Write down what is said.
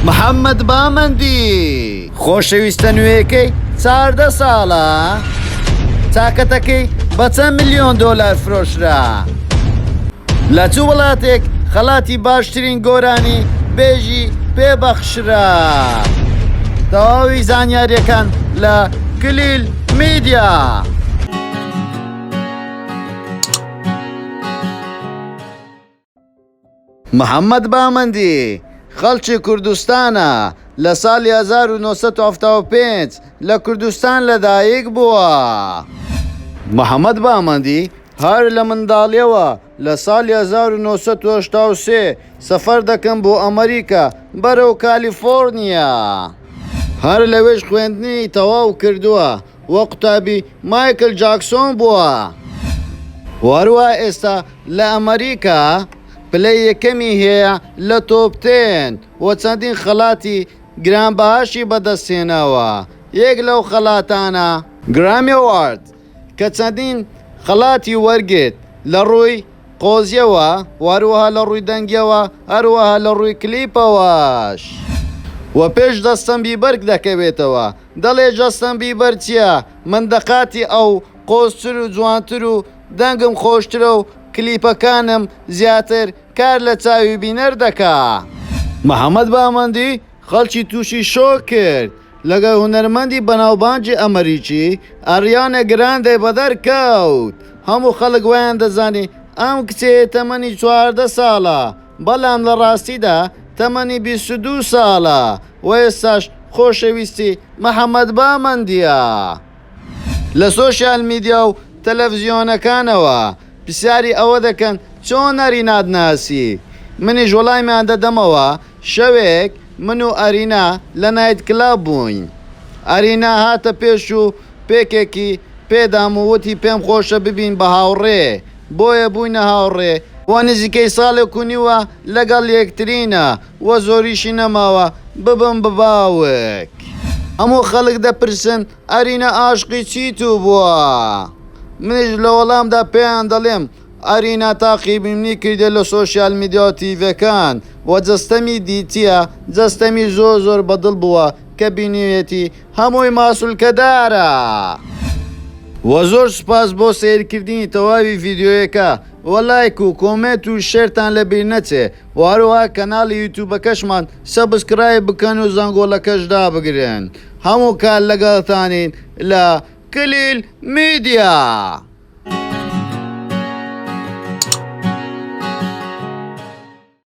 محەممەد بامەندی خۆشەویستە نوێیەکەی 14 ساڵە چاکەتەکەی بە چەند ملیۆن دۆلار فرۆشرا لە چوو وڵاتێک خەڵاتی باشترین گۆرانی بێژی پێبەخشرا. تەواوی زانیاریەکان لە کلیل میدیا. محەممەد بامەندی خەڵکی کوردستانە لە ساڵی 1975 لە کوردستان لەدایک بووە. محەممەد بامەندی هەر لە منداڵیەوە لە ساڵی 1983 سەفەر دەکەم بۆ ئەمریکا بەرەو کالیفۆرنیا. هەر لەوێش خوێندنی تەواو کردووە وە قوتابی مایکل جاکسۆن بووە. هەروە ئێستا لە ئەمریکا پلەی یەکەمی هەیە لە تۆپ 10 و چەندین خەڵاتی گرانبەهاشی بەدەستهێناوە. یەک لەو خەڵاتانە گرامی ئەوارد کە چەندین خەڵاتی وەرگرت لە ڕووی قۆزیەوە، هەروەها لە ڕووی دەنگیەوە، هەروەها لە ڕووی کلیپەوەش. و پێش جەستەن بیبەر دەکەوێتەوە دەڵێ جەستەن بیبەر چییە؟ من دەقاتی ئەو قۆزتر و جوانتر و دەنگم خۆشترە و کلیپەکانم زیاتر کار لە چاوی بینەر دەکا. محەممەد بامەندی خەڵکی تووشی شۆک کرد لەگەڵ هونەرمەندی بەناوبانجی ئەمریکی ئەریانە گراندێ بەدەرکەوت. هەموو خەڵک ویان دەزانی ئەم کچێ تەمەنی 14 ساڵە، بەڵام لە ڕاستیدا تەمەنی 22 ساڵە و ئێستاش خۆشەویستی محەممەد بامەندیە. لە سۆشیال میدیا و تەلەڤیزیۆنەکانەوە پرسیاری ئەوە دەکەن چۆن ئەرینات ناسی. منیش وەڵامیان دەدەمەوە شەوێک من و ئەرینا لە نایت کلاب بووین. ئەرینا هاتە پێش و پێکێکی پێدام و وتی پێم خۆشە ببین بە هاوڕێ، بۆیە بووینە هاوڕێ. وە نزیکەی ساڵێک و نیوە لەگەڵ یەکترینە وە زۆریشی نەماوە ببم بباوک. هەموو خەڵک دەپرسن ئەرینا ئاشقی چیت و بووە؟ منیش لە وەڵامدا پێیان دەڵێم ئەرینا تاقیبیمنی کردێ لە سۆشیال میدیا و تیڤەکان و جەستەمی دیتیە، جەستەمی زۆر بەدڵ بووە کە بینیوێتی هەمووی ماسوولکەدارە. وە زۆر سوپاس بۆ سیرکردنی تەواوی ڤیدیۆیەکە و لایک و کۆمنت و شێرتان لەبیر نەچێ و هەروەها کەناڵی یوتیوبەکەشمان سەبسکرایب بکەن و زەنگۆڵەکەش دابگرن. هەموو کار لەگەڵتانین لە کلیل میدیا.